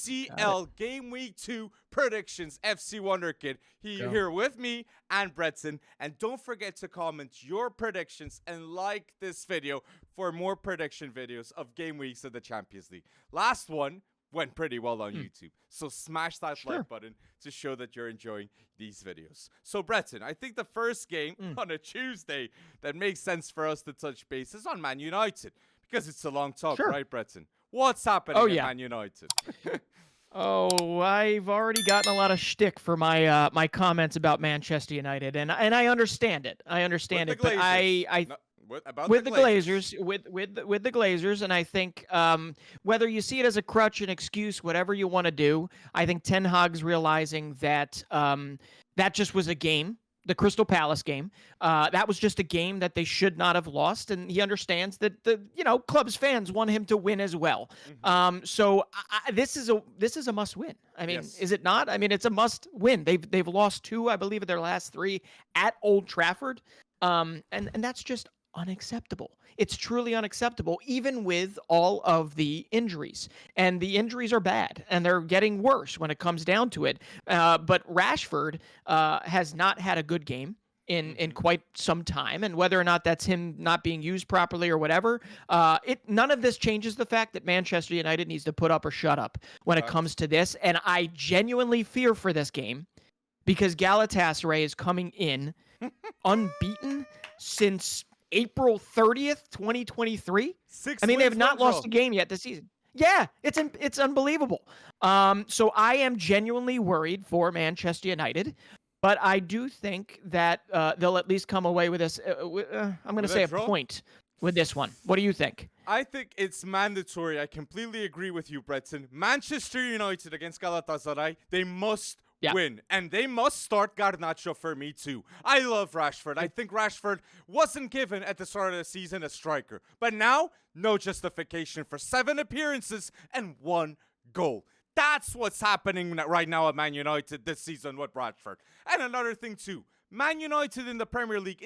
UCL Game Week 2 predictions. FC Wonderkid here with me and Bretson. And don't forget to comment your predictions and like this video for more prediction videos of game weeks of the Champions League. Last one went pretty well on YouTube. So smash that like button to show that you're enjoying these videos. So Bretton, I think the first game on a Tuesday that makes sense for us to touch base is on Man United. Because it's a long talk, right, Bretton? What's happening at Man United? I've already gotten a lot of shtick for my my comments about Manchester United, and I understand it. I understand it, but with the Glazers, and I think whether you see it as a crutch, an excuse, whatever you want to do, I think Ten Hag's realizing that that just was a game. The Crystal Palace game, that was just a game that they should not have lost, and he understands that the club's fans want him to win as well. So this is a must win. I mean, is it not? I mean, it's a must win. They've lost 2, I believe, of their last 3 at Old Trafford, and that's just unacceptable. It's truly unacceptable, even with all of the injuries. And the injuries are bad, and they're getting worse when it comes down to it. But Rashford has not had a good game in quite some time, and whether or not that's him not being used properly or whatever, none of this changes the fact that Manchester United needs to put up or shut up when it comes to this. And I genuinely fear for this game because Galatasaray is coming in unbeaten since April 30th, 2023. I mean, they have not lost a game yet this season. Yeah, it's unbelievable. So I am genuinely worried for Manchester United, but I do think that they'll at least come away with this. I'm going to say a point with this one. What do you think? I think it's mandatory. I completely agree with you, Bretton. Manchester United against Galatasaray, they must win. And they must start Garnacho for me too. I love Rashford. I think Rashford wasn't given at the start of the season a striker. But now, no justification for 7 appearances and 1 goal. That's what's happening right now at Man United this season with Rashford. And another thing too. Man United in the Premier League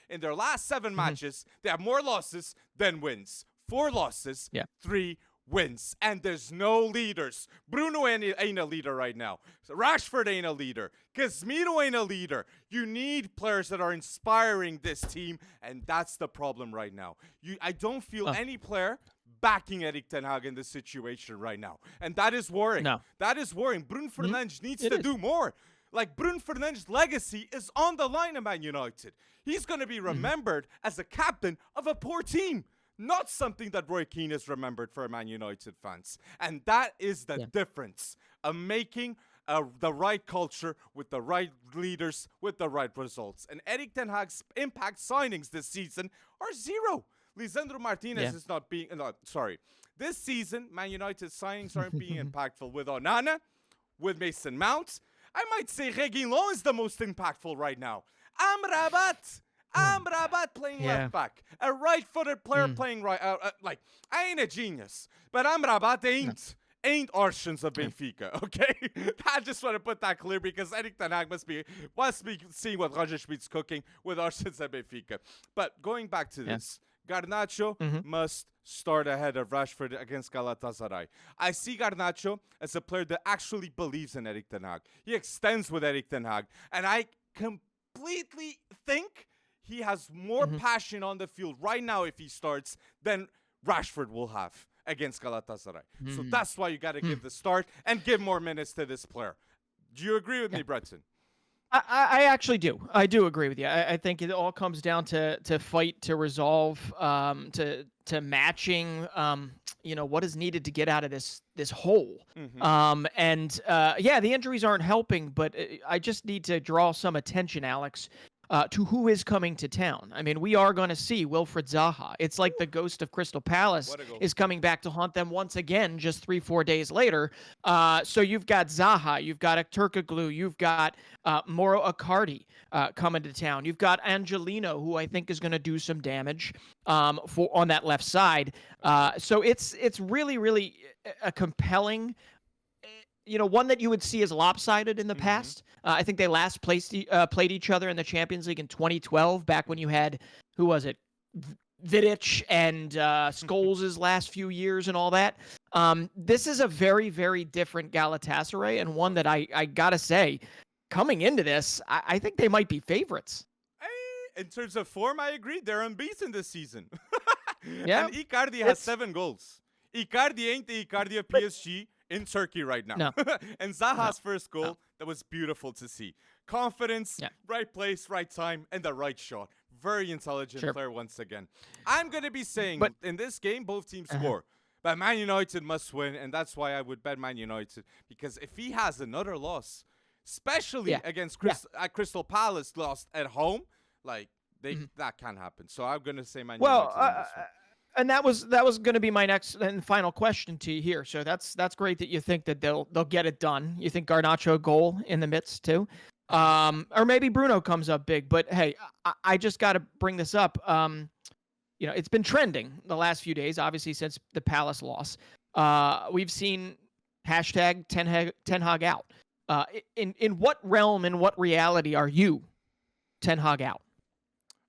in their last 7 matches, they have more losses than wins. 4 losses, 3 wins, and there's no leaders. Bruno ain't a leader right now. Rashford ain't a leader. Casemiro ain't a leader. You need players that are inspiring this team, and that's the problem right now. I don't feel any player backing Erik ten Hag in this situation right now, and that is worrying. No. That is worrying. Bruno Fernandes needs to do more. Like, Bruno Fernandes' legacy is on the line at Man United. He's going to be remembered as a captain of a poor team. Not something that Roy Keane is remembered for Man United fans. And that is the difference of making the right culture with the right leaders with the right results. And Erik ten Hag's impact signings this season are 0. Lisandro Martinez is not being... This season, Man United signings aren't being impactful with Onana, with Mason Mount. I might say Reguilon is the most impactful right now. Amrabat playing left back. A right-footed player playing right. I ain't a genius, but Amrabat ain't Arsens of Benfica. Okay, I just want to put that clear because Erik ten Hag must be seeing what Roger Schmidt's cooking with Arsens at Benfica. But going back to this, Garnacho must start ahead of Rashford against Galatasaray. I see Garnacho as a player that actually believes in Erik ten Hag. He extends with Erik ten Hag, and I completely think he has more passion on the field right now if he starts than Rashford will have against Galatasaray. So that's why you got to give the start and give more minutes to this player. Do you agree with me, Bretton? I actually do. I do agree with you. I think it all comes down to fight, to resolve, to matching, what is needed to get out of this hole. The injuries aren't helping, but I just need to draw some attention, Alex, to who is coming to town. I mean, we are going to see Wilfried Zaha. It's like the ghost of Crystal Palace is coming back to haunt them once again just 3-4 days later. So you've got Zaha, you've got Turkoglu, you've got Mauro Icardi coming to town. You've got Angelino, who I think is going to do some damage on that left side. So it's really, really a compelling, one that you would see as lopsided in the past. I think they last played each other in the Champions League in 2012, back when you had, who was it? Vidic and Scholes' last few years and all that. This is a very, very different Galatasaray, and one that I gotta say, coming into this, I think they might be favorites. In terms of form, I agree. They're unbeaten this season. Yeah. And Icardi has 7 goals. Icardi ain't the Icardi of PSG in Turkey right now. No. And Zaha's first goal, that was beautiful to see. Confidence, right place, right time, and the right shot. Very intelligent player once again. I'm going to be saying, in this game, both teams score. But Man United must win, and that's why I would bet Man United. Because if he has another loss, especially against Crystal Palace lost at home, like, that can't happen. So I'm going to say Man United. And that was going to be my next and final question to you here. So that's great that you think that they'll get it done. You think Garnacho goal in the midst too, or maybe Bruno comes up big. But hey, I just got to bring this up. It's been trending the last few days, obviously since the Palace loss. We've seen hashtag Ten Hag out. In what realm, in what reality are you Ten Hag out?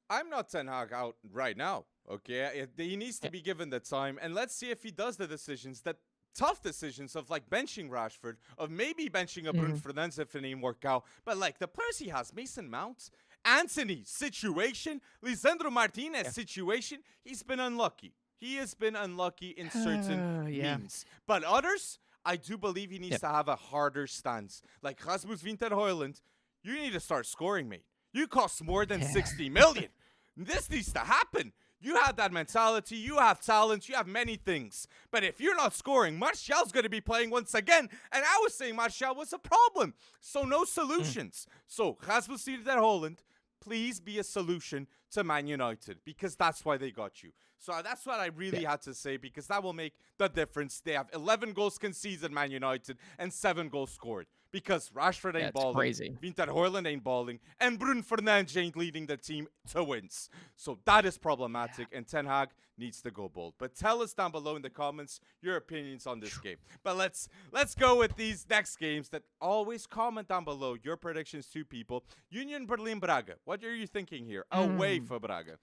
I'm not Ten Hag out right now. Okay, he needs to be given the time, and let's see if he does the decisions, that tough decisions of like benching Rashford, of maybe benching a Bruno Fernandes if it didn't work out. But like the players he has, Mason Mount, Anthony situation, Lisandro Martinez situation, he's been unlucky. He has been unlucky in certain means. But others, I do believe he needs to have a harder stance. Like Rasmus Winter-Højlund, you need to start scoring, mate. You cost more than 60 million. This needs to happen. You have that mentality, you have talent, you have many things. But if you're not scoring, Martial's going to be playing once again. And I was saying Martial was a problem. So no solutions. So Rasmus Højlund, please be a solution to Man United, because that's why they got you. So that's what I really had to say, because that will make the difference. They have 11 goals conceded, Man United, and 7 goals scored. Because Rashford ain't balling, crazy. Winter-Højlund ain't balling, and Bruno Fernandes ain't leading the team to wins. So that is problematic, and Ten Hag needs to go bold. But tell us down below in the comments your opinions on this game. But let's go with these next games. That always comment down below your predictions to people. Union Berlin-Braga. What are you thinking here? Away for Braga.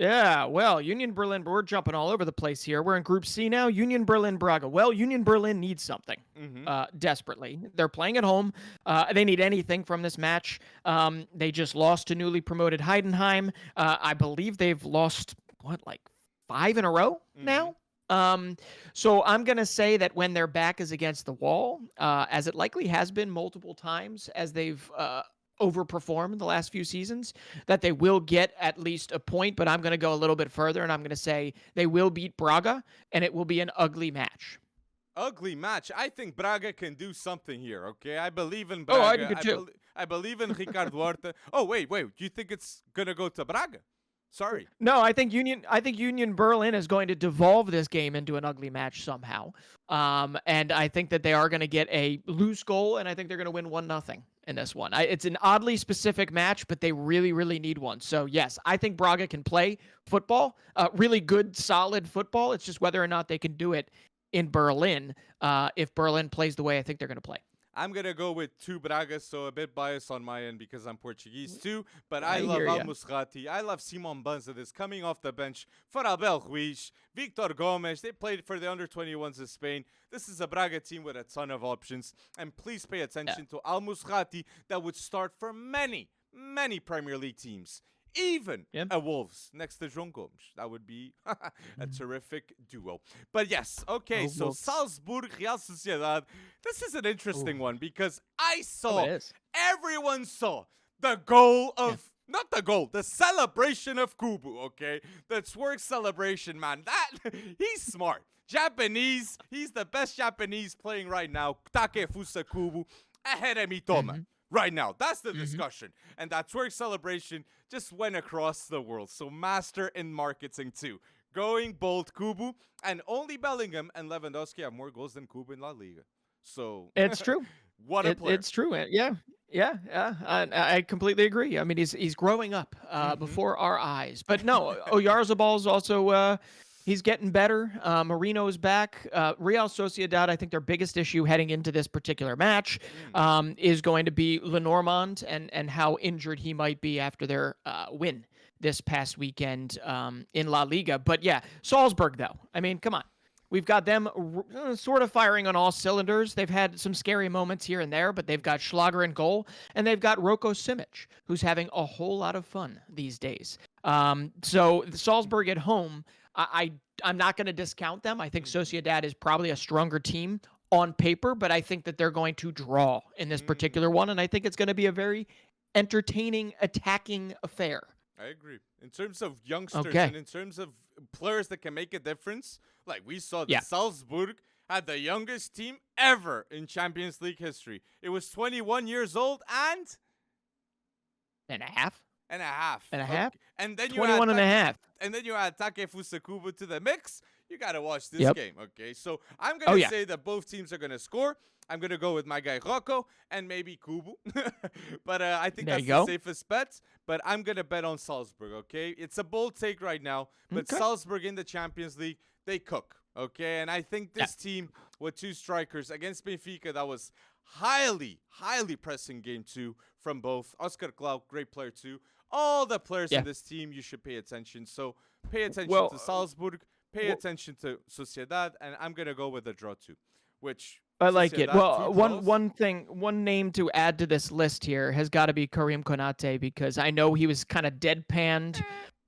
Yeah, well, Union Berlin, we're jumping all over the place here. We're in Group C now. Union Berlin-Braga. Well, Union Berlin needs something desperately. They're playing at home. They need anything from this match. They just lost to newly promoted Heidenheim. I believe they've lost, 5 in a row now? So I'm going to say that when their back is against the wall, as it likely has been multiple times as they've overperformed the last few seasons, that they will get at least a point. But I'm going to go a little bit further, and I'm going to say they will beat Braga, and it will be an ugly match. Ugly match. I think Braga can do something here, okay? I believe in Braga. Oh, I do too. I believe in Ricardo Horta. Oh, wait. Do you think it's going to go to Braga? Sorry. No, I think Union Berlin is going to devolve this game into an ugly match somehow. And I think that they are going to get a loose goal, and I think they're going to win 1-0 in this one. It's an oddly specific match, but they really, really need one. So, yes, I think Braga can play football, really good, solid football. It's just whether or not they can do it in Berlin if Berlin plays the way I think they're going to play. I'm going to go with 2 Braga, so a bit biased on my end because I'm Portuguese too. But I love Al-Musrati. I love Simon Banza that's coming off the bench for Abel Ruiz, Victor Gomes. They played for the under-21s of Spain. This is a Braga team with a ton of options. And please pay attention to Al-Musrati that would start for many, many Premier League teams. Even a Wolves next to João Gomes. That would be a terrific duo. But yes, okay, so Salzburg, Real Sociedad. This is an interesting one because I saw, everyone saw the goal of, not the goal, the celebration of Kubu, okay? The twerk celebration, man. He's smart. Japanese, he's the best Japanese playing right now. Takefusa Kubu ahead of Mitoma. Right now, that's the discussion. And that twerk celebration just went across the world. So master in marketing too. Going bold, Kubu. And only Bellingham and Lewandowski have more goals than Kubu in La Liga. So it's true. What a player. It's true. Yeah. I completely agree. I mean, he's growing up before our eyes. But no, Oyarzabal is also... he's getting better. Marino's back. Real Sociedad, I think their biggest issue heading into this particular match is going to be Lenormand and how injured he might be after their win this past weekend in La Liga. But yeah, Salzburg, though. I mean, come on. We've got them sort of firing on all cylinders. They've had some scary moments here and there, but they've got Schlager in goal, and they've got Roko Simic, who's having a whole lot of fun these days. So Salzburg at home, I'm not going to discount them. I think Sociedad is probably a stronger team on paper, but I think that they're going to draw in this particular one, and I think it's going to be a very entertaining, attacking affair. I agree. In terms of youngsters and in terms of players that can make a difference, like we saw that Salzburg had the youngest team ever in Champions League history. It was 21 years old and a half. And then 21 and a half. And then you add Take Fusakuba to the mix. You got to watch this game, okay? So I'm going to say that both teams are going to score. I'm going to go with my guy Rocco and maybe Kubu. But I think that's the safest bet. But I'm going to bet on Salzburg, okay? It's a bold take right now. But Salzburg in the Champions League, they cook, okay? And I think this team with two strikers against Benfica, that was highly, highly pressing game two from both. Oscar Klau, great player too. All the players in this team, you should pay attention. So pay attention to Salzburg. Pay attention to Sociedad, and I'm gonna go with a draw too, which I like it. Well, one name to add to this list here has got to be Karim Konate, because I know he was kind of deadpanned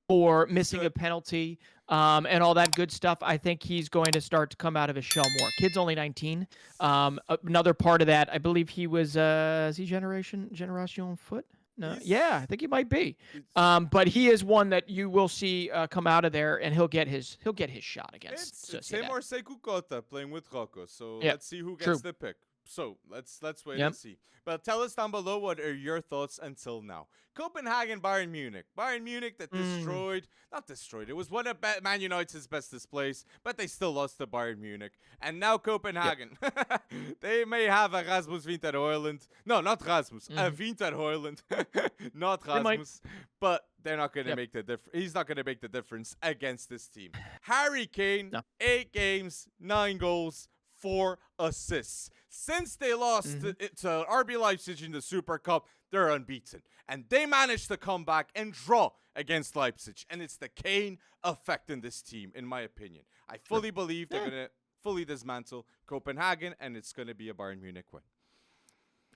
for missing a penalty and all that good stuff. I think he's going to start to come out of his shell more. Kid's only 19. Another part of that, I believe he was is he Generation Foot? No. Yeah, I think he might be. But he is one that you will see come out of there, and he'll get his shot against. It's him or Sekou Kota playing with Rocco. So let's see who gets the pick. So let's wait and see. But tell us down below, what are your thoughts until now? Copenhagen, Bayern Munich. Bayern Munich that not destroyed. It was one of Man United's best displays, but they still lost to Bayern Munich. And now Copenhagen. They may have a Rasmus Winter Hoyland. No, not Rasmus. A Winter Hoyland. Not Rasmus. But they're not going to make the difference. He's not going to make the difference against this team. Harry Kane, 8 games, 9 goals, 4 assists. Since they lost to RB Leipzig in the Super Cup, they're unbeaten. And they managed to come back and draw against Leipzig. And it's the Kane effect in this team, in my opinion. I fully believe they're going to fully dismantle Copenhagen, and it's going to be a Bayern Munich win.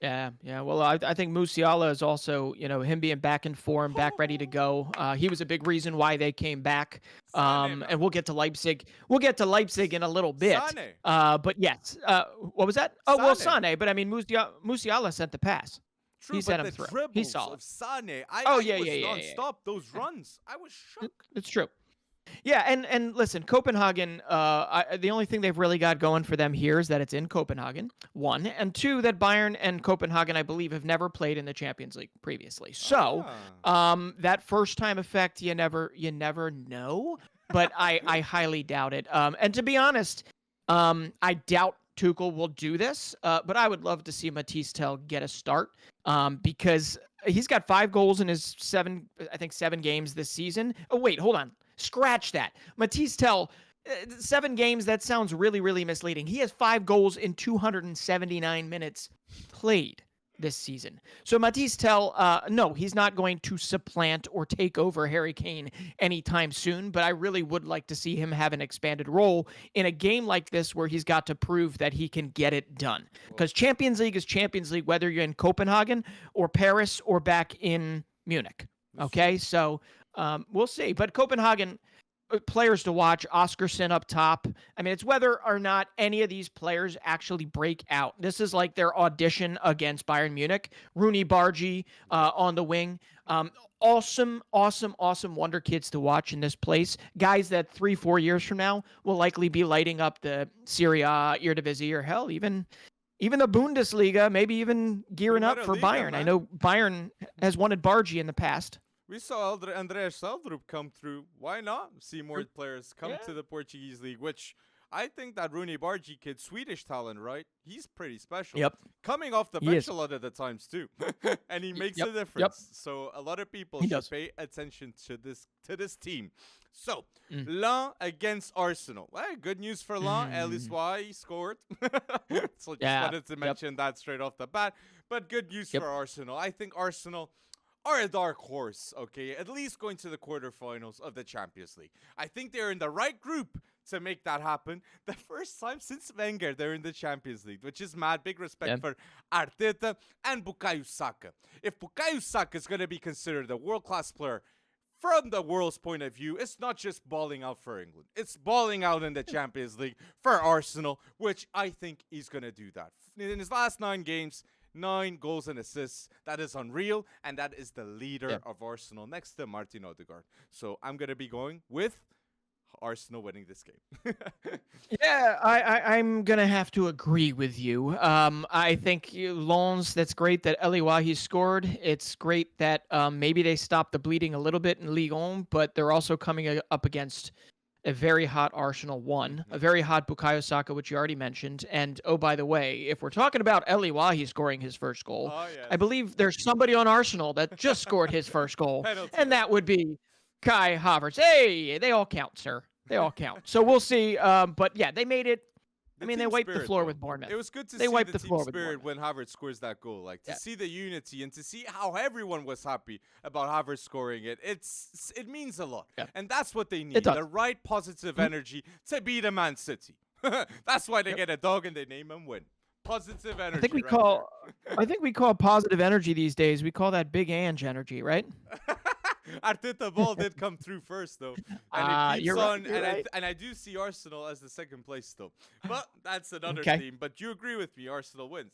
Yeah. Well, I think Musiala is also, him being back in form, back ready to go. He was a big reason why they came back. And we'll get to Leipzig. We'll get to Leipzig in a little bit. But yes. What was that? Oh, well, Sane. But I mean, Musiala sent the pass. True, he sent him through. He saw it. Sane. Non-stop. Those runs. I was shook. It's true. Yeah, and listen, Copenhagen, the only thing they've really got going for them here is that it's in Copenhagen, 1, and 2, that Bayern and Copenhagen, I believe, have never played in the Champions League previously. So, that first-time effect, you never know, but I highly doubt it. And to be honest, I doubt Tuchel will do this, but I would love to see Matthijs Tel get a start, because he's got 5 goals in his 7 games this season. Oh, wait, hold on. Scratch that. Matthijs Tel, 7 games, that sounds really, really misleading. He has 5 goals in 279 minutes played this season. So Matthijs Tel, no, he's not going to supplant or take over Harry Kane anytime soon, but I really would like to see him have an expanded role in a game like this where he's got to prove that he can get it done. Because Champions League is Champions League, whether you're in Copenhagen or Paris or back in Munich. Okay, so we'll see. But Copenhagen, players to watch, Oscarson up top. I mean, it's whether or not any of these players actually break out. This is like their audition against Bayern Munich. Rooney Bargi on the wing. Awesome wonder kids to watch in this place. Guys that 3-4 years from now will likely be lighting up the Serie A, Eredivisie, or hell, even the Bundesliga, maybe even gearing up for Bayern. Man. I know Bayern has wanted Bargi in the past. We saw Andreas Seldrup come through. Why not see more players come to the Portuguese league, which I think that Rooney Bargi kid, Swedish talent, right? He's pretty special. Yep. Coming off the bench a lot of the times, too. And he makes a difference. So a lot of people should pay attention to this team. So, Lens against Arsenal. Well, good news for Lens. Ellis Wai scored. So just wanted to mention that straight off the bat. But good news for Arsenal. I think Arsenal are a dark horse, okay? At least going to the quarterfinals of the Champions League. I think they're in the right group to make that happen. The first time since Wenger they're in the Champions League, which is mad. Big respect for Arteta and Bukayo Saka. If Bukayo Saka is going to be considered a world-class player from the world's point of view, it's not just balling out for England. It's balling out in the Champions League for Arsenal, which I think he's going to do that. In his last 9 games, 9 goals and assists. That is unreal, and that is the leader of Arsenal next to Martin Odegaard. So I'm going to be going with Arsenal winning this game. Yeah, I'm going to have to agree with you. I think Lens, that's great that El Iwahi scored. It's great that maybe they stopped the bleeding a little bit in Ligue 1, but they're also coming up against a very hot Arsenal 1, a very hot Bukayo Saka, which you already mentioned. And, oh, by the way, if we're talking about El Iwahi scoring his first goal, I believe there's somebody on Arsenal that just scored his first goal, and that would be Kai Havertz. Hey, they all count, sir. They all count. So we'll see. But, yeah, they made it. They wiped the floor with Bournemouth. It was good to see the team spirit when Havertz scores that goal. Like, to see the unity and to see how everyone was happy about Havertz scoring it. It means a lot. Yeah. And that's what they need. The right positive energy to beat a Man City. That's why they get a dog and they name him Win. Positive energy. I think we call positive energy these days. We call that Big Ange energy, right? Arteta ball did come through first, though. And it keeps on. Right. And I do see Arsenal as the second place, though. But that's another theme. But you agree with me, Arsenal wins.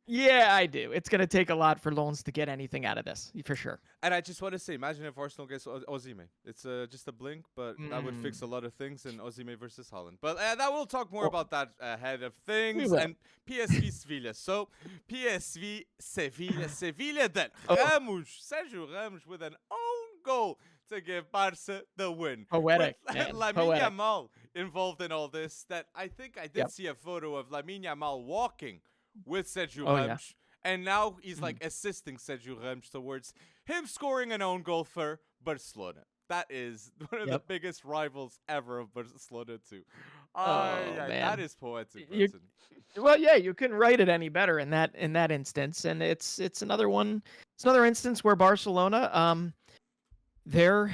Yeah, I do. It's going to take a lot for Lens to get anything out of this, for sure. And I just want to say, imagine if Arsenal gets Osimhen. It's just a blink, but that would fix a lot of things in Osimhen versus Haaland. But that we'll talk more about that ahead of things. And PSV Sevilla. So, PSV Sevilla. Sevilla then. Sergio Ramos with an own goal to give Barca the win. Poetic. Lamine Yamal involved in all this. That I think I did see a photo of Lamine Yamal walking with Sergio Ramos, and now he's like assisting Sergio Ramos towards him scoring an own goal for Barcelona. That is one of the biggest rivals ever of Barcelona too. Man. That is poetic. Well, yeah, you couldn't write it any better in that instance, and it's another one. It's another instance where Barcelona, they're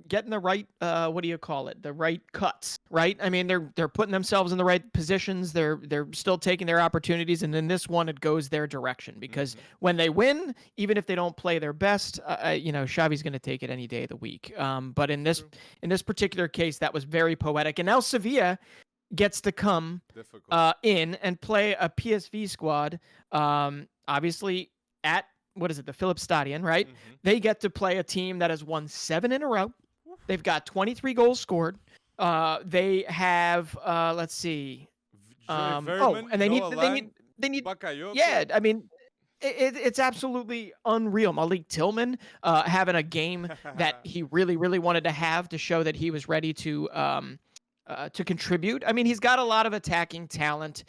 getting the right the right cuts, right? I mean, they're putting themselves in the right positions. They're still taking their opportunities, and in this one, it goes their direction because when they win, even if they don't play their best, Xavi's going to take it any day of the week. But in this particular case, that was very poetic, and now Sevilla gets to come in and play a PSV squad, obviously at. What is it? The Philips Stadion, right? They get to play a team that has won 7 in a row. They've got 23 goals scored. They have, let's see. And they need. Bakayoko. Yeah, I mean, it's absolutely unreal. Malik Tillman having a game that he really, really wanted to have to show that he was ready to contribute. I mean, he's got a lot of attacking talent.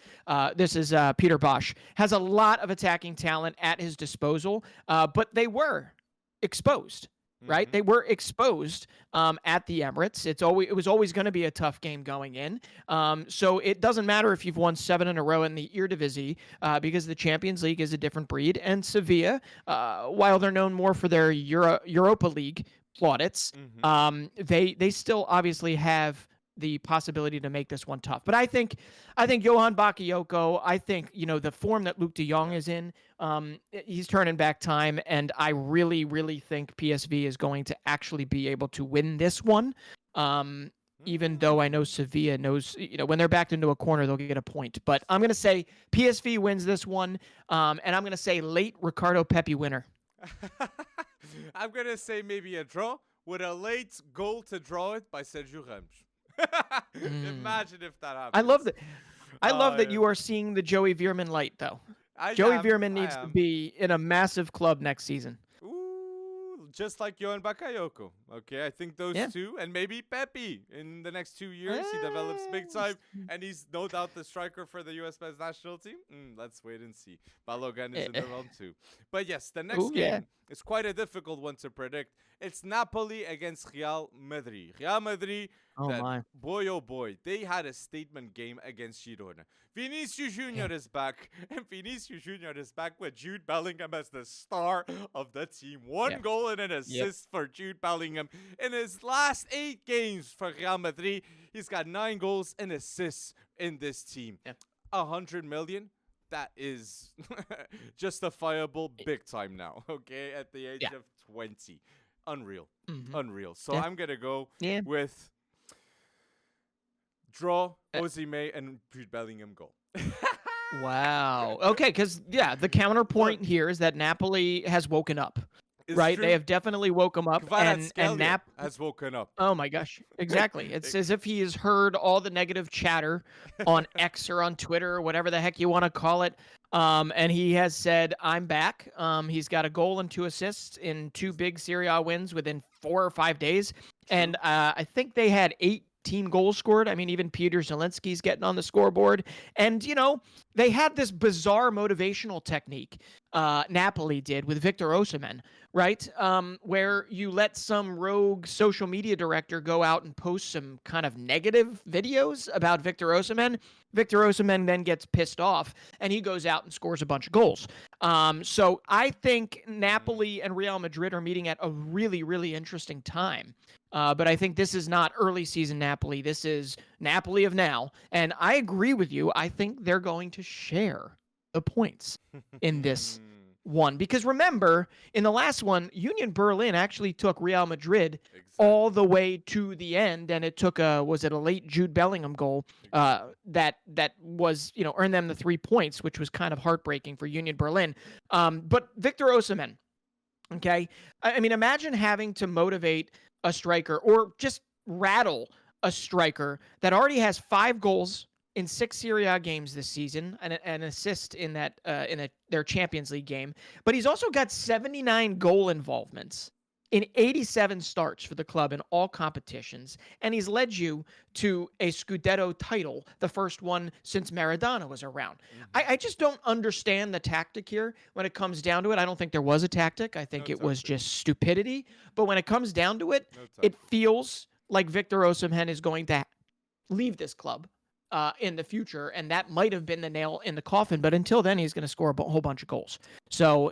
This is Peter Bosch. Has a lot of attacking talent at his disposal, but they were exposed, right? They were exposed at the Emirates. It was always going to be a tough game going in. So it doesn't matter if you've won 7 in a row in the Eredivisie, because the Champions League is a different breed. And Sevilla, while they're known more for their Europa League plaudits, they still obviously have the possibility to make this one tough. But I think Johan Bakayoko, I think, the form that Luke de Jong is in, he's turning back time, and I really, really think PSV is going to actually be able to win this one. Even though I know Sevilla knows, when they're backed into a corner, they'll get a point. But I'm going to say PSV wins this one, and I'm going to say late Ricardo Pepi winner. I'm going to say maybe a draw with a late goal to draw it by Sergio Ramos. Imagine if that happens. I love that. I love that you are seeing the Joey Veerman light, though. Joey Veerman needs to be in a massive club next season. Ooh, just like Johan Bakayoko. Okay, I think those two, and maybe Pepi in the next 2 years. He develops big time, and he's no doubt the striker for the U.S. men's national team. Let's wait and see. Balogun is in the round 2. But yes, the next game is quite a difficult one to predict. It's Napoli against Real Madrid. Real Madrid Oh that, my. boy, oh boy, they had a statement game against Girona. Vinicius Jr. is back, and Vinicius Jr. is back with Jude Bellingham as the star of the team. One goal and an assist for Jude Bellingham in his last 8 games for Real Madrid. He's got 9 goals and assists in this team. 100 million. That is justifiable big time now, okay? At the age of 20. Unreal. Unreal. So I'm going to go with draw, Osimhen, and Jude Bellingham goal. Wow. Okay, because, the counterpoint here is that Napoli has woken up. Right? True. They have definitely woken him up. And has woken up. Oh, my gosh. Exactly. It's as if he has heard all the negative chatter on X or on Twitter or whatever the heck you want to call it. And he has said, I'm back. He's got a goal and 2 assists in 2 big Serie A wins within 4 or 5 days. And I think they had 18 goals scored. I mean, even Peter Zielinski's getting on the scoreboard. And, they had this bizarre motivational technique, Napoli did with Victor Osimhen, right? Where you let some rogue social media director go out and post some kind of negative videos about Victor Osimhen. Victor Osimhen then gets pissed off, and he goes out and scores a bunch of goals. So I think Napoli and Real Madrid are meeting at a really, really interesting time. But I think this is not early season Napoli. This is Napoli of now. And I agree with you. I think they're going to share the points in this one. Because remember, in the last one, Union Berlin actually took Real Madrid all the way to the end. And it took was it a late Jude Bellingham goal that was, earned them the 3 points, which was kind of heartbreaking for Union Berlin. But Victor Osimhen, okay? I mean, imagine having to motivate a striker or just rattle a striker that already has 5 goals in 6 Serie A games this season and an assist in that their Champions League game, but he's also got 79 goal involvements in 87 starts for the club in all competitions, and he's led you to a Scudetto title, the first one since Maradona was around. I just don't understand the tactic here when it comes down to it. I don't think there was a tactic. I think it was just stupidity. But when it comes down to it, it feels like Victor Osimhen is going to leave this club in the future, and that might have been the nail in the coffin. But until then, he's going to score a whole bunch of goals. So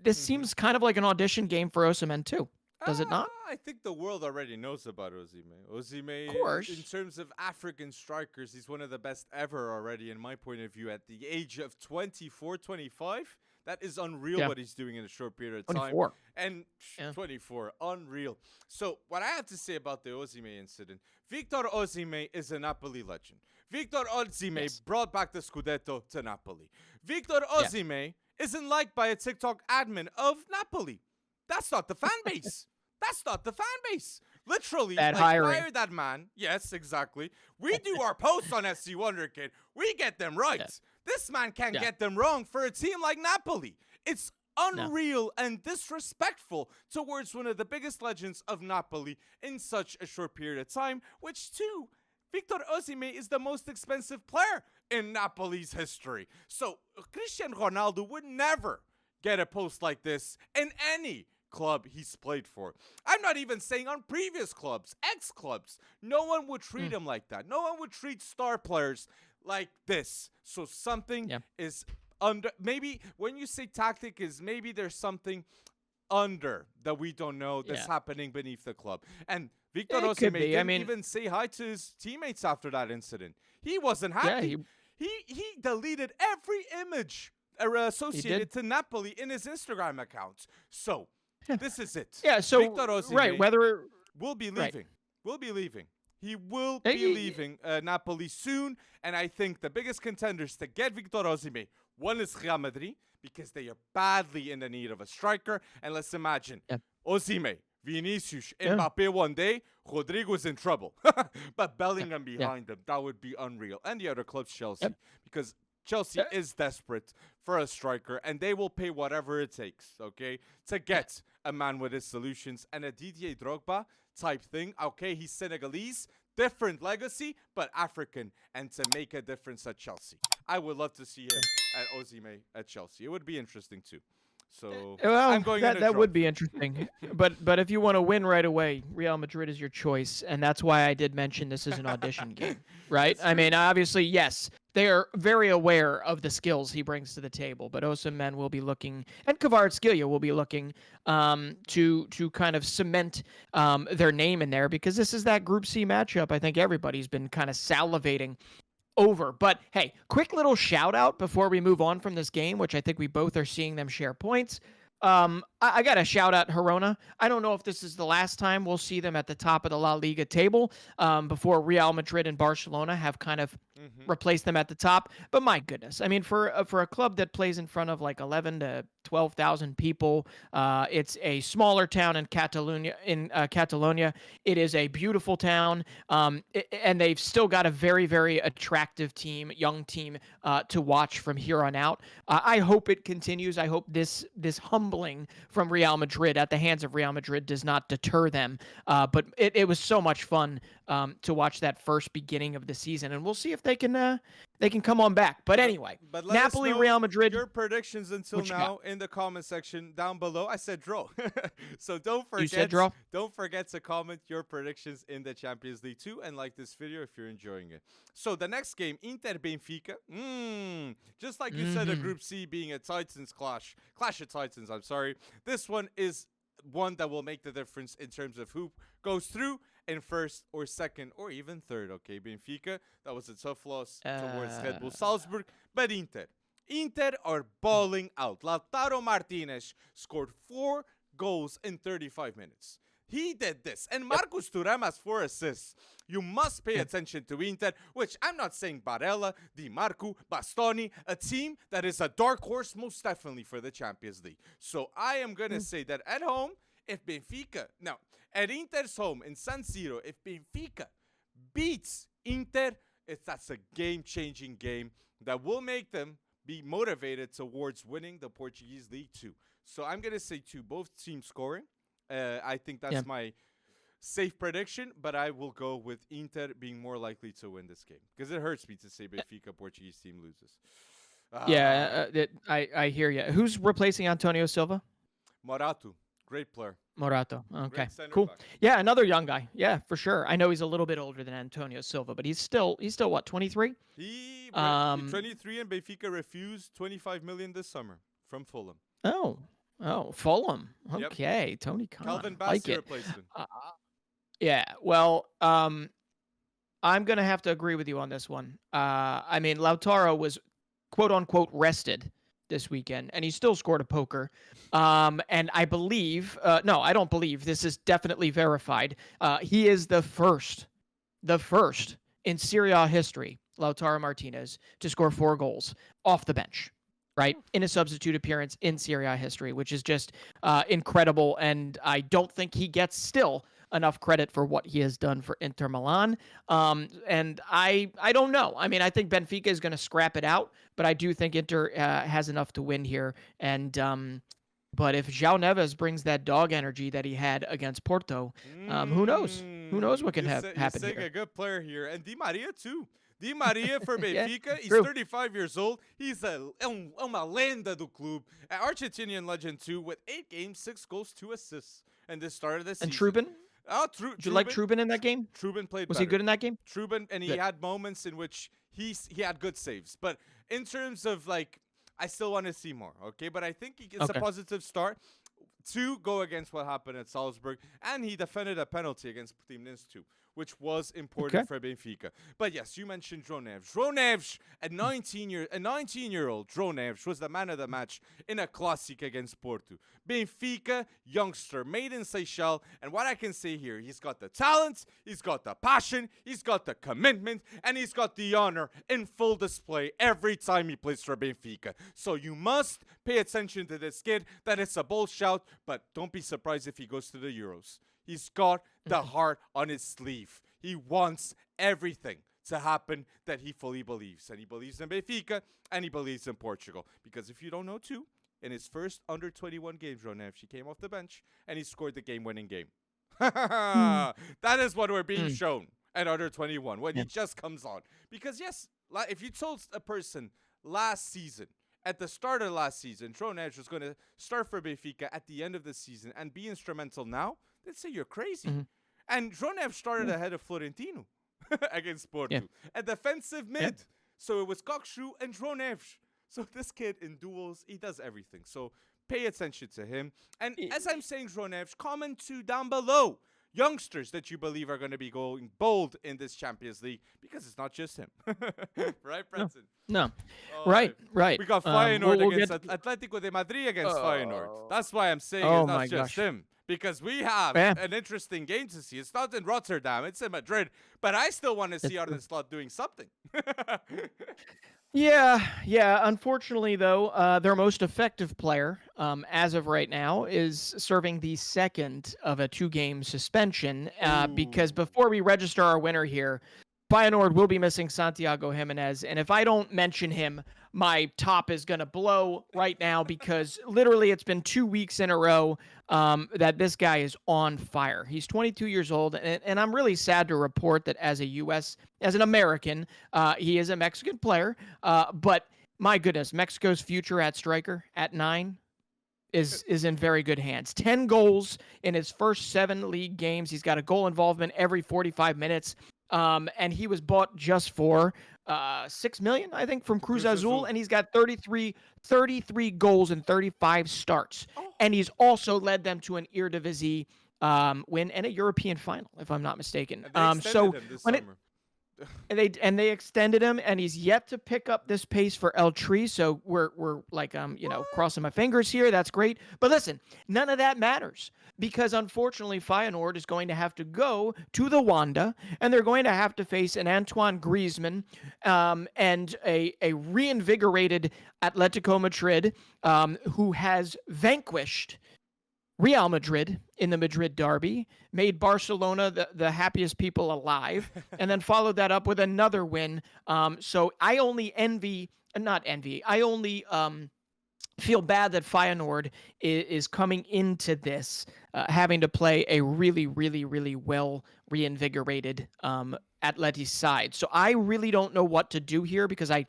this seems kind of like an audition game for Osimhen too. Does it not? I think the world already knows about Osimhen. Osimhen, of course, in terms of African strikers, he's one of the best ever already, in my point of view, at the age of 24, 25. That is unreal what he's doing in a short period of time. 24. And 24, unreal. So what I have to say about the Osimhen incident, Victor Osimhen is a Napoli legend. Victor Osimhen brought back the Scudetto to Napoli. Victor Osimhen isn't liked by a TikTok admin of Napoli. That's not the fan base. That's not the fan base. Literally, fire that man. Yes, exactly. We do our posts on SC Wonderkid. We get them right. This man can't get them wrong for a team like Napoli. It's unreal and disrespectful towards one of the biggest legends of Napoli in such a short period of time, which too, Victor Osimhen is the most expensive player in Napoli's history. So Cristiano Ronaldo would never get a post like this in any club he's played for. I'm not even saying on previous clubs, ex-clubs. No one would treat him like that. No one would treat star players like this. So something is under. Maybe when you say tactic is maybe there's something under that we don't know that's happening beneath the club. And Victor Osimhen didn't even say hi to his teammates after that incident. He wasn't happy. He deleted every image associated to Napoli in his Instagram account. So this is it. Yeah, so Victor Osimhen will be leaving. Right. Will be leaving. He will be leaving Napoli soon, and I think the biggest contenders to get Victor Osimhen, one is Real Madrid, because they are badly in the need of a striker. And let's imagine Osimhen, Vinicius, Mbappe one day, Rodrigo's in trouble. But Bellingham behind them, that would be unreal. And the other club's Chelsea, because Chelsea is desperate for a striker, and they will pay whatever it takes, okay, to get a man with his solutions. And a Didier Drogba type thing, okay, he's Senegalese, different legacy, but African, and to make a difference at Chelsea. I would love to see him at Osimhen at Chelsea. It would be interesting too. So well, I'm going in a that draw. would be interesting. but if you want to win right away, Real Madrid is your choice, and that's why I did mention this is an audition game, right? I mean, obviously, yes, they are very aware of the skills he brings to the table, but Osimhen will be looking, and Kvaratskhelia will be looking to kind of cement their name in there, because this is that Group C matchup. I think everybody's been kind of salivating over. But hey, quick little shout out before we move on from this game, which I think we both are seeing them share points. I got to shout out Girona. I don't know if this is the last time we'll see them at the top of the La Liga table before Real Madrid and Barcelona have kind of replaced them at the top. But my goodness, I mean, for a club that plays in front of like 11 to 12,000 people, it's a smaller town in Catalonia. It is a beautiful town, and they've still got a very, very attractive team, young team to watch from here on out. I hope it continues. I hope this humbling from Real Madrid at the hands of Real Madrid does not deter them. But it was so much fun to watch that first beginning of the season, and we'll see if they can come on back. But anyway, but let Napoli, us know Real Madrid. Your predictions until now in the comment section down below. I said draw, so don't forget. You said draw? Don't forget to comment your predictions in the Champions League too, and like this video if you're enjoying it. So the next game, Inter Benfica. Just like you said, a Group C being a Titans clash of Titans. I'm sorry. This one is one that will make the difference in terms of who goes through in first or second or even third. Okay, Benfica, that was a tough loss towards Red Bull Salzburg, but Inter are balling out. Lautaro Martinez scored 4 goals in 35 minutes. He did this. And Marcus Thuram has 4 assists. You must pay attention to Inter, which I'm not saying Barella, Di Marco, Bastoni, a team that is a dark horse most definitely for the Champions League. So I am going to say that at home, if Benfica, now, at Inter's home in San Siro, if Benfica beats Inter, that's a game-changing game that will make them be motivated towards winning the Portuguese League too. So I'm going to say 2, both teams scoring. I think that's my safe prediction, but I will go with Inter being more likely to win this game because it hurts me to say Benfica Portuguese team loses. I hear you. Who's replacing Antonio Silva? Morato, great player. Morato. Okay, cool. Back. Yeah, another young guy. Yeah, for sure. I know he's a little bit older than Antonio Silva, but he's still what, 23? He 23, and Benfica refused 25 million this summer from Fulham. Oh, Fulham. Okay, yep. Tony Khan. Calvin Bassey replacement. Yeah, well, I'm going to have to agree with you on this one. I mean, Lautaro was quote-unquote rested this weekend, and he still scored a poker. And I believe, no, I don't believe, this is definitely verified. He is the first in Serie A history, Lautaro Martinez, to score 4 goals off the bench, right? In a substitute appearance in Serie A history, which is just incredible. And I don't think he gets still enough credit for what he has done for Inter Milan. And I don't know. I mean, I think Benfica is going to scrap it out, but I do think Inter has enough to win here. And but if João Neves brings that dog energy that he had against Porto, who knows? Who knows what can happen here? You're saying a good player here. And Di Maria, too. Di Maria for Benfica, he's true. 35 yeyears old. He's uma lenda do clube. An Argentinian legend, too, with 8 games, 6 goals, 2 assists. And this started the season. And Trubin? Did you like Trubin in that game? Trubin played Was better. he good in that game? Trubin, and he had moments in which he had good saves. But in terms of, like, I still want to see more, okay? But I think it's a positive start to go against what happened at Salzburg. And he defended a penalty against Portimonense too, which was important for Benfica. But yes, you mentioned João Neves. João Neves, a 19-year-old João Neves was the man of the match in a classic against Porto. Benfica, youngster, made in Seychelles. And what I can say here, he's got the talent, he's got the passion, he's got the commitment, and he's got the honor in full display every time he plays for Benfica. So you must pay attention to this kid. That it's a bold shout, but don't be surprised if he goes to the Euros. He's got the heart on his sleeve. He wants everything to happen that he fully believes. And he believes in Benfica, and he believes in Portugal. Because if you don't know too, in his first under-21 games, João Neves, he came off the bench, and he scored the game-winning game. That is what we're being shown at under-21, when he just comes on. Because yes, if you told a person last season, at the start of last season, João Neves was going to start for Benfica at the end of the season and be instrumental now, they'd say you're crazy. Mm-hmm. And João Neves started ahead of Florentino against Porto. Yeah. A defensive mid. Yeah. So it was Kokshu and João Neves. So this kid in duels, he does everything. So pay attention to him. And as I'm saying João Neves, comment to down below youngsters that you believe are going to be going bold in this Champions League, because it's not just him. Right, Branson? No. Right. We got Feyenoord against Atlético de Madrid against Feyenoord. That's why I'm saying it's not just him. Because we have an interesting game to see. It's not in Rotterdam, it's in Madrid. But I still want to see Arne Slot doing something. Yeah. Unfortunately, though, their most effective player, as of right now, is serving the second of a 2-game suspension. Because before we register our winner here, Feyenoord will be missing Santiago Jimenez, and if I don't mention him, my top is going to blow right now, because literally it's been 2 weeks in a row that this guy is on fire. He's 22 years old, and I'm really sad to report that as an American, he is a Mexican player, but my goodness, Mexico's future at striker at 9 is in very good hands. 10 goals in his first 7 league games. He's got a goal involvement every 45 minutes. And he was bought just for $6 million, I think, from Cruz Azul, and he's got 33 goals and 35 starts. And he's also led them to an Eredivisie win and a European final, if I'm not mistaken. And they extended him, and he's yet to pick up this pace for El Tri. So we're like crossing my fingers here. That's great. But listen, none of that matters, because unfortunately Feyenoord is going to have to go to the Wanda, and they're going to have to face an Antoine Griezmann and a reinvigorated Atletico Madrid who has vanquished Real Madrid in the Madrid derby, made Barcelona the happiest people alive, and then followed that up with another win. So I only feel bad that Feyenoord is coming into this having to play a really, really, really well reinvigorated Atleti side. So I really don't know what to do here, because I'm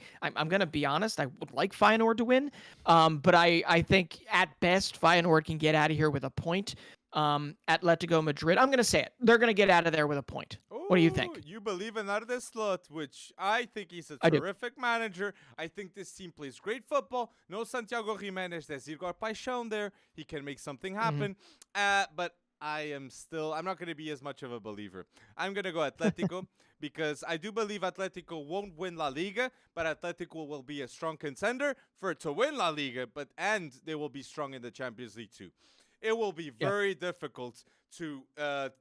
going to be honest, I would like Feyenoord to win, but I think at best Feyenoord can get out of here with a point. Atletico Madrid, I'm going to say it, they're going to get out of there with a point. What do you think? You believe in Arne Slot, which I think he's a terrific manager. I think this team plays great football. No Santiago Jimenez, there's Igor Paixão there. He can make something happen. But I'm not going to be as much of a believer. I'm going to go Atletico because I do believe Atletico won't win La Liga, but Atletico will be a strong contender to win La Liga, and they will be strong in the Champions League too. It will be very difficult to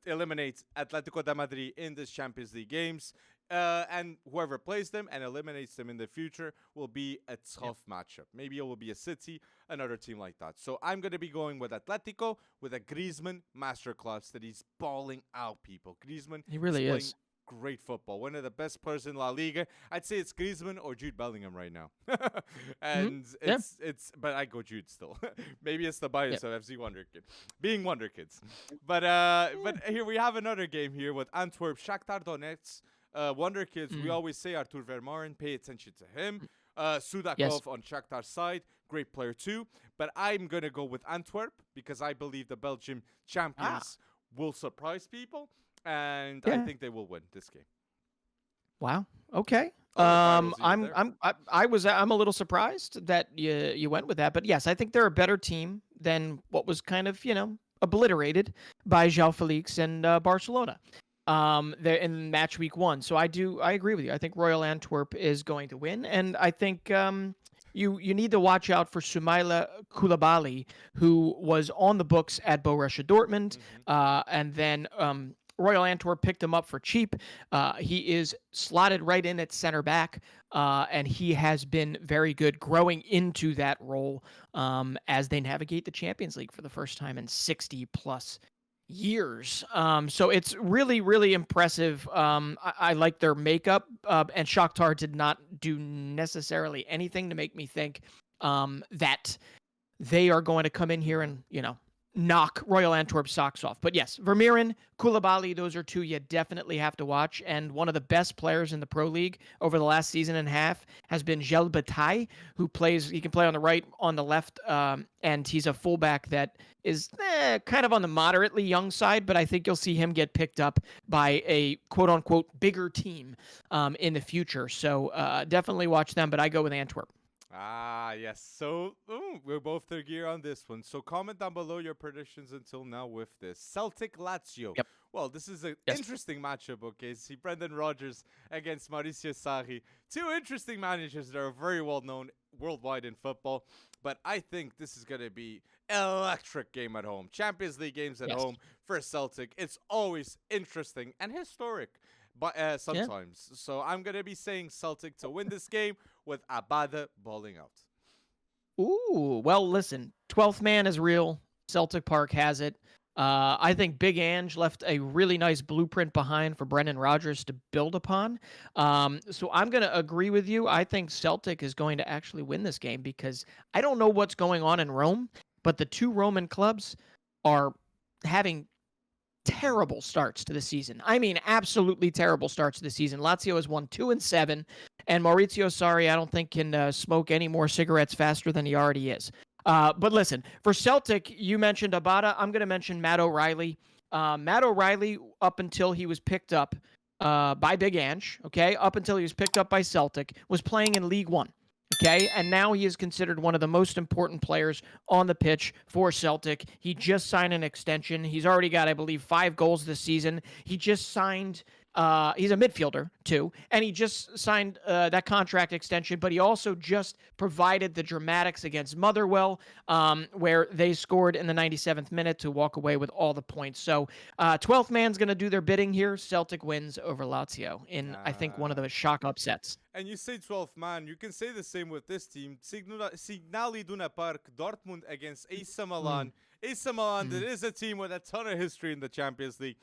eliminate Atletico de Madrid in this Champions League games. And whoever plays them and eliminates them in the future will be a tough matchup. Maybe it will be a City, another team like that. So I'm going to be going with Atletico with a Griezmann masterclass that he's balling out, people. Griezmann, he really is. Great football. One of the best players in La Liga. I'd say it's Griezmann or Jude Bellingham right now. And but I go Jude still. Maybe it's the bias of FC Wonder Kid. Being Wonder Kids. But here we have another game here with Antwerp, Shakhtar Donetsk. Wonder Kids, we always say Artur Vermaelen, pay attention to him. Sudakov on Shakhtar's side, great player too. But I'm going to go with Antwerp because I believe the Belgian champions will surprise people. And I think they will win this game. Wow. Okay. I'm a little surprised that you went with that, but yes, I think they're a better team than what was kind of obliterated by João Felix and Barcelona. They're in match week 1. So I agree with you. I think Royal Antwerp is going to win, and I think you need to watch out for Soumaila Koulibaly, who was on the books at Borussia Dortmund, and then Royal Antwerp picked him up for cheap. He is slotted right in at center back, and he has been very good growing into that role as they navigate the Champions League for the first time in 60-plus years. So it's really, really impressive. I like their makeup, and Shakhtar did not do necessarily anything to make me think that they are going to come in here and, knock Royal Antwerp's socks off. But yes, Vermeeren, Koulibaly, those are two you definitely have to watch. And one of the best players in the Pro League over the last season and a half has been Gel Bataille, he can play on the right, on the left, and he's a fullback that is kind of on the moderately young side, but I think you'll see him get picked up by a quote-unquote bigger team in the future. So definitely watch them, but I go with Antwerp. Ah, yes. So we're both agree on this one. So comment down below your predictions until now with this. Celtic Lazio. Yep. Well, this is an interesting matchup, okay? See Brendan Rodgers against Mauricio Sarri. Two interesting managers that are very well known worldwide in football. But I think this is going to be electric game at home. Champions League games at home for Celtic. It's always interesting and historic. But sometimes. So I'm going to be saying Celtic to win this game with Abada bowling out. Ooh, well, listen, 12th man is real. Celtic Park has it. I think Big Ange left a really nice blueprint behind for Brendan Rodgers to build upon. So I'm going to agree with you. I think Celtic is going to actually win this game because I don't know what's going on in Rome, but the two Roman clubs are having terrible starts to the season. I mean, absolutely terrible starts to the season. Lazio has won 2-7, and Maurizio Sarri, I don't think, can smoke any more cigarettes faster than he already is. But listen, for Celtic, you mentioned Abada. I'm going to mention Matt O'Reilly. Matt O'Reilly, up until he was picked up by Big Ange, okay, up until he was picked up by Celtic, was playing in League One. Okay, and now he is considered one of the most important players on the pitch for Celtic. He just signed an extension. He's already got, I believe, 5 goals this season. He just signed, he's a midfielder, too, and he just signed that contract extension, but he also just provided the dramatics against Motherwell, where they scored in the 97th minute to walk away with all the points. So 12th man's going to do their bidding here. Celtic wins over Lazio in, I think, one of the shock upsets. And you say 12th man, you can say the same with this team. Signal Iduna Park, Dortmund against AC Milan. AC Milan, that is a team with a ton of history in the Champions League.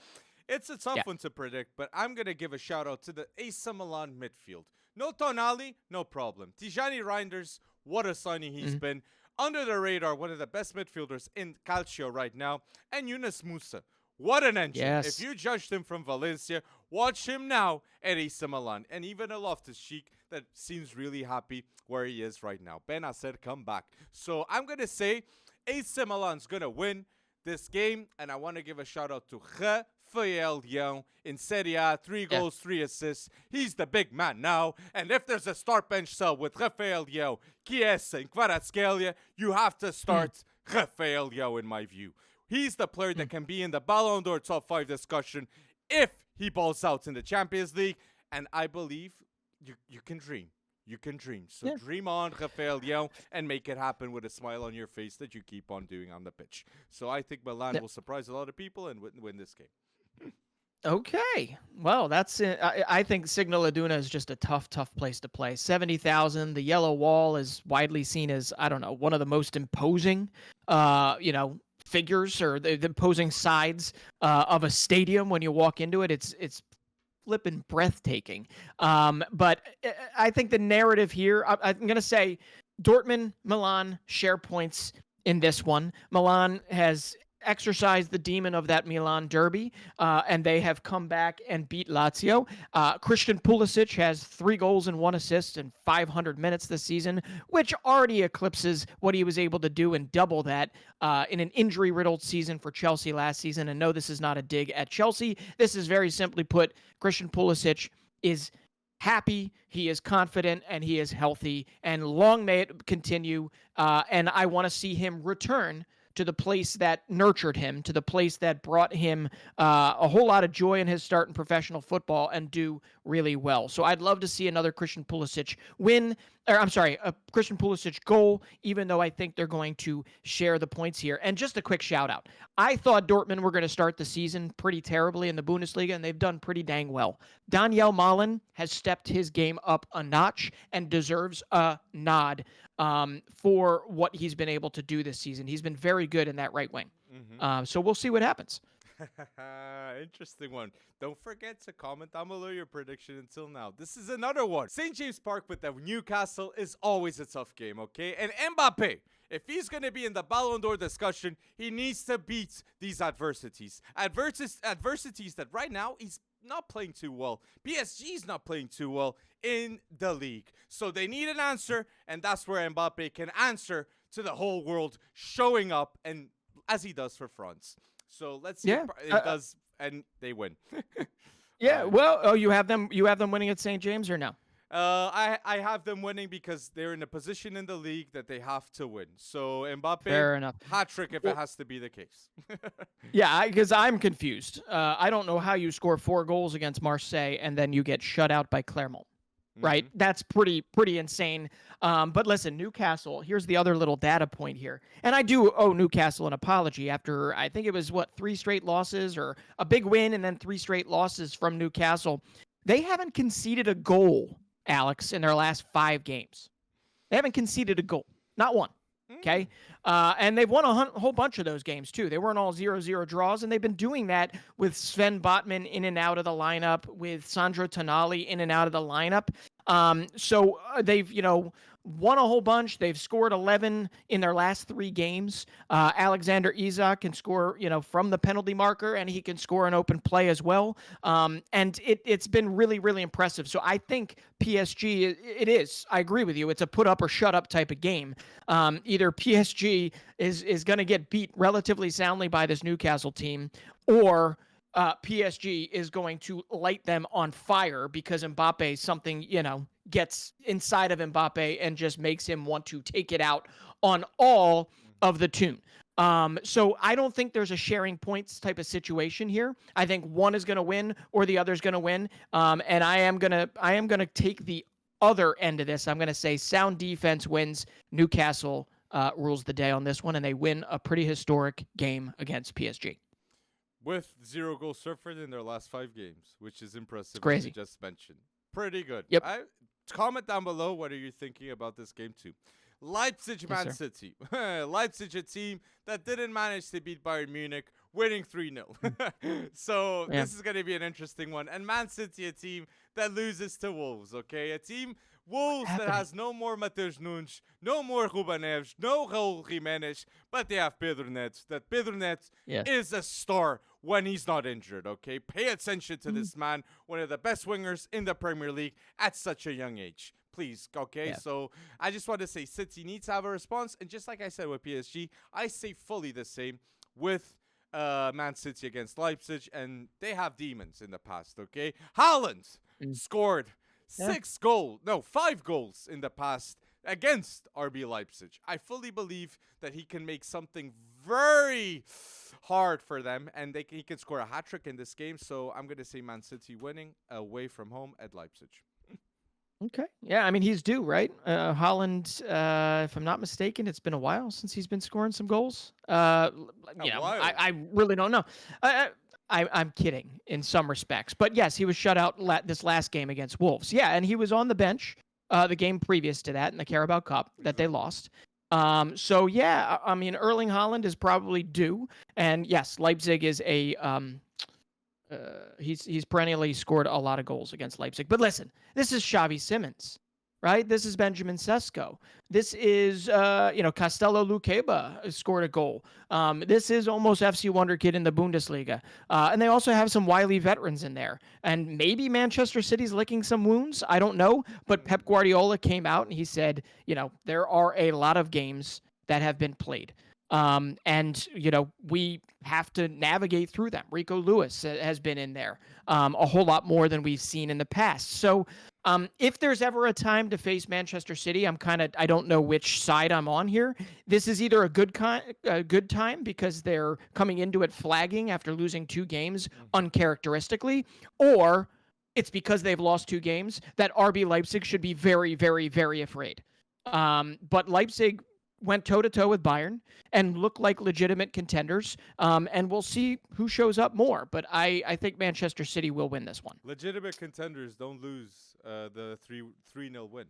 It's a tough one to predict, but I'm going to give a shout out to the AC Milan midfield. No Tonali, no problem. Tijani Reinders, what a signing he's been. Under the radar, one of the best midfielders in Calcio right now. And Yunus Musa. What an engine. If you judged him from Valencia, watch him now at AC Milan. And even a Loftus-Cheek that seems really happy where he is right now. Ben said, come back. So I'm going to say AC Milan's going to win this game. And I want to give a shout out to Rafael Leão in Serie A. 3 goals, 3 assists. He's the big man now. And if there's a start bench cell with Rafael Leão, Chiesa, and Kvaratskhelia, you have to start Rafael Leão in my view. He's the player that can be in the Ballon d'Or top 5 discussion if he balls out in the Champions League. And I believe you can dream. You can dream. So dream on, Rafael Leão, and make it happen with a smile on your face that you keep on doing on the pitch. So I think Milan will surprise a lot of people and win this game. Okay. Well, that's it. I think Signal Iduna is just a tough place to play. 70,000. The yellow wall is widely seen as, I don't know, one of the most imposing, figures or the imposing sides of a stadium when you walk into it. It's flippin' breathtaking. But I think the narrative here, I'm going to say Dortmund, Milan share points in this one. Milan has exercised the demon of that Milan derby, and they have come back and beat Lazio. Christian Pulisic has 3 goals and 1 assist in 500 minutes this season, which already eclipses what he was able to do and double that in an injury-riddled season for Chelsea last season. And no, this is not a dig at Chelsea. This is very simply put, Christian Pulisic is happy, he is confident, and he is healthy, and long may it continue. And I want to see him return to the place that nurtured him, to the place that brought him a whole lot of joy in his start in professional football and do really well. So I'd love to see another Christian Pulisic a Christian Pulisic goal, even though I think they're going to share the points here. And just a quick shout out. I thought Dortmund were going to start the season pretty terribly in the Bundesliga, and they've done pretty dang well. Daniel Malen has stepped his game up a notch and deserves a nod for what he's been able to do this season. He's been very good in that right wing. So we'll see what happens. Interesting one. Don't forget to comment down below your prediction until now. This is another one. St. James Park with the Newcastle is always a tough game, okay? And Mbappe If he's going to be in the Ballon d'Or discussion, he needs to beat these adversities. Adversities that right now he's not playing too well. PSG's not playing too well in the league. So they need an answer, and that's where Mbappe can answer to the whole world, showing up, and as he does for France. So let's see if it does, and they win. Well, you have them winning at St. James or no? I have them winning because they're in a position in the league that they have to win. So Mbappe, fair enough, hat trick if it has to be the case. Because I'm confused. I don't know how you score 4 goals against Marseille and then you get shut out by Clermont. Right? That's pretty insane. But listen, Newcastle, here's the other little data point here. And I do owe Newcastle an apology after, I think it was, 3 straight losses or a big win and then 3 straight losses from Newcastle. They haven't conceded a goal, Alex, in their last 5 games. They haven't conceded a goal. Not one. Okay? And they've won a whole bunch of those games, too. They weren't all 0-0 draws, and they've been doing that with Sven Botman in and out of the lineup, with Sandro Tonali in and out of the lineup. So they've, won a whole bunch. They've scored 11 in their last 3 games. Alexander Isak can score, from the penalty marker, and he can score an open play as well. And it's been really, really impressive. So I think PSG, it is. I agree with you. It's a put up or shut up type of game. Either PSG is going to get beat relatively soundly by this Newcastle team, or PSG is going to light them on fire because Mbappe, something, gets inside of Mbappe and just makes him want to take it out on all of the tune. So I don't think there's a sharing points type of situation here. I think one is going to win or the other is going to win. And I am going to take the other end of this. I'm going to say sound defense wins. Newcastle rules the day on this one, and they win a pretty historic game against PSG. With 0 goals suffered in their last 5 games, which is impressive. It's crazy. As you just mentioned. Pretty good. Yep. Comment down below what are you thinking about this game too. Leipzig, Man City. Leipzig, a team that didn't manage to beat Bayern Munich, winning 3-0. So this is going to be an interesting one. And Man City, a team that loses to Wolves, okay? A team, Wolves, that has no more Matheus Nunes, no more Ruben Neves, no Raul Jimenez, but they have Pedro Neto. That Pedro Neto is a star when he's not injured, okay? Pay attention to this man, one of the best wingers in the Premier League at such a young age. Please, okay? So I just want to say City needs to have a response. And just like I said with PSG, I say fully the same with Man City against Leipzig. And they have demons in the past, okay? Haaland scored 5 goals in the past against RB Leipzig. I fully believe that he can make something very hard for them, and he can score a hat-trick in this game. So I'm going to say Man City winning away from home at Leipzig. Okay. Yeah, I mean, he's due, right? Haaland, if I'm not mistaken, it's been a while since he's been scoring some goals. I really don't know. I'm kidding in some respects. But yes, he was shut out this last game against Wolves. Yeah, and he was on the bench the game previous to that in the Carabao Cup that they lost. So, yeah, I mean, Erling Haaland is probably due. And, yes, Leipzig is he's perennially scored a lot of goals against Leipzig. But listen, this is Xavi Simons, right? This is Benjamin Sesko. This is, Castello Luqueba scored a goal. This is almost FC Wonder Kid in the Bundesliga. And they also have some wily veterans in there. And maybe Manchester City's licking some wounds. I don't know. But Pep Guardiola came out and he said, there are a lot of games that have been played. And we have to navigate through them. Rico Lewis has been in there a whole lot more than we've seen in the past. So if there's ever a time to face Manchester City, I don't know which side I'm on here. This is either a good time because they're coming into it flagging after losing 2 games uncharacteristically, or it's because they've lost 2 games that RB Leipzig should be very, very, very afraid. But Leipzig went toe-to-toe with Bayern and looked like legitimate contenders, and we'll see who shows up more. But I think Manchester City will win this one. Legitimate contenders don't lose the 3-0 win.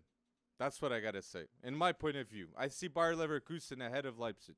That's what I got to say. In my point of view, I see Bayer Leverkusen ahead of Leipzig,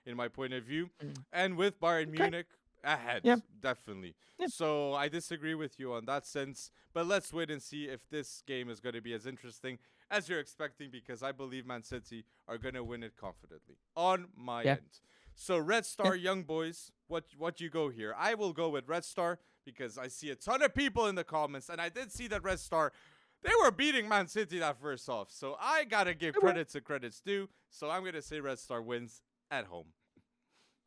in my point of view. And with Bayern Munich Ahead, Yeah. definitely. Yeah. So I disagree with you on that sense, but let's wait and see if this game is going to be as interesting as you're expecting, because I believe Man City are going to win it confidently on my end. So Red Star, Young Boys, what you go here? I will go with Red Star because I see a ton of people in the comments, and I did see that Red Star, they were beating Man City that first off. So I got to give credit to credit's due. So I'm going to say Red Star wins at home.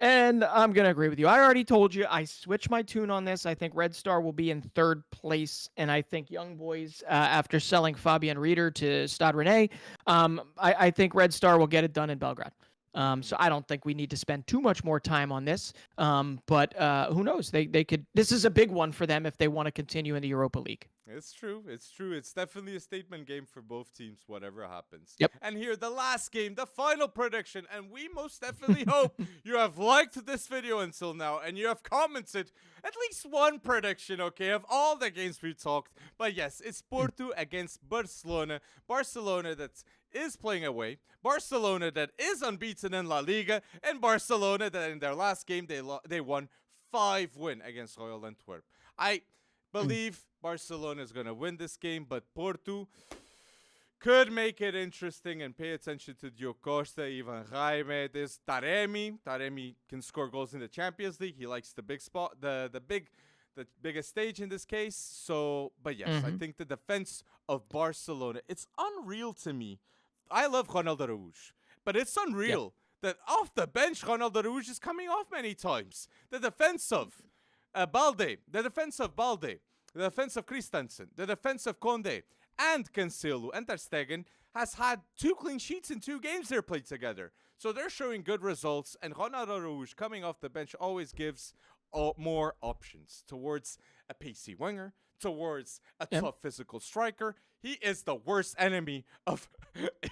And I'm going to agree with you. I already told you I switched my tune on this. I think Red Star will be in third place. And I think Young Boys, after selling Fabian Rieder to Stade Rennais, I think Red Star will get it done in Belgrade. So I don't think we need to spend too much more time on this. But who knows? They could. This is a big one for them if they want to continue in the Europa League. It's true. It's true. It's definitely a statement game for both teams, whatever happens. Yep. And here, the last game, the final prediction. And we most definitely hope you have liked this video until now and you have commented at least one prediction, okay, of all the games we talked. But yes, it's Porto against Barcelona. Barcelona that is playing away. Barcelona that is unbeaten in La Liga. And Barcelona that in their last game, they won 5-1 against Royal Antwerp. I believe Barcelona is going to win this game, but Porto could make it interesting, and pay attention to Diogo Costa, Ivan Jaime, this Taremi. Taremi can score goals in the Champions League. He likes the big spot, the biggest stage in this case. So, but yes, I think the defense of Barcelona, it's unreal to me. I love Ronald Araújo, but it's unreal that off the bench, Ronald Araújo is coming off many times. The defense of Balde, the defense of Christensen, the defense of Conde, and Cancelo and Ter Stegen has had 2 clean sheets in 2 games they're played together. So they're showing good results, and Ronald Araújo coming off the bench always gives more options towards a pacey winger, towards a tough physical striker. He is the worst enemy of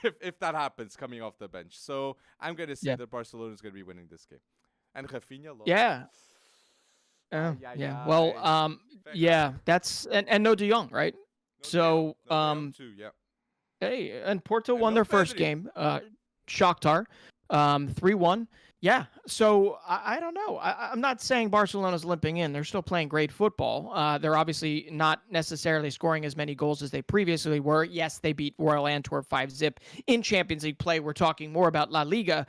if that happens coming off the bench. So I'm going to say that Barcelona is going to be winning this game. And Rafinha lost. Well, that's and no De Jong, right? No, De Jong too, Hey, and Porto won their first game, Shakhtar, 3-1. Yeah, so I don't know. I'm not saying Barcelona's limping in. They're still playing great football. They're obviously not necessarily scoring as many goals as they previously were. Yes, they beat Royal Antwerp 5-0 in Champions League play. We're talking more about La Liga.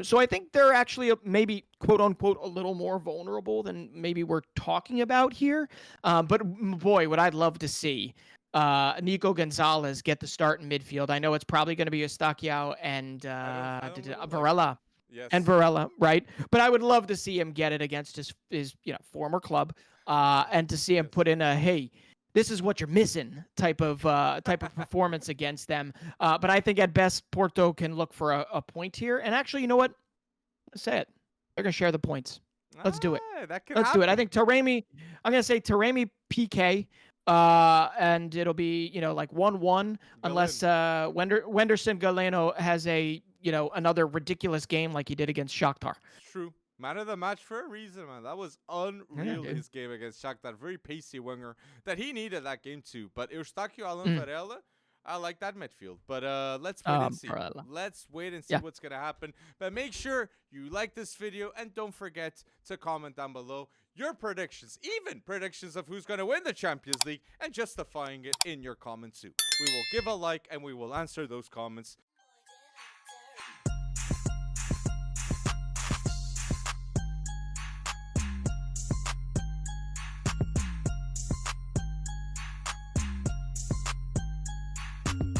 So I think they're actually maybe, quote unquote, a little more vulnerable than maybe we're talking about here. But boy, would I love to see Nico Gonzalez get the start in midfield. I know it's probably going to be Eustáquio and Varela. Yes. And Varela, right? But I would love to see him get it against his former club, and to see him put in a hey, this is what you're missing type of performance against them. But I think at best Porto can look for a point here. And actually, you know what? Say it. They're gonna share the points. Let's do it. Let's do it. I think Taremi. I'm gonna say Taremi PK. And it'll be like 1-1 unless Wenderson Galeno has another ridiculous game like he did against Shakhtar. True. Man of the match for a reason, man. That was unreal, his game against Shakhtar. Very pacey winger that he needed that game too. But Eustáquio, Alan Varela, I like that midfield. But let's wait and see. Let's wait and see what's going to happen. But make sure you like this video and don't forget to comment down below your predictions, even predictions of who's going to win the Champions League, and justifying it in your comments too. We will give a like and we will answer those comments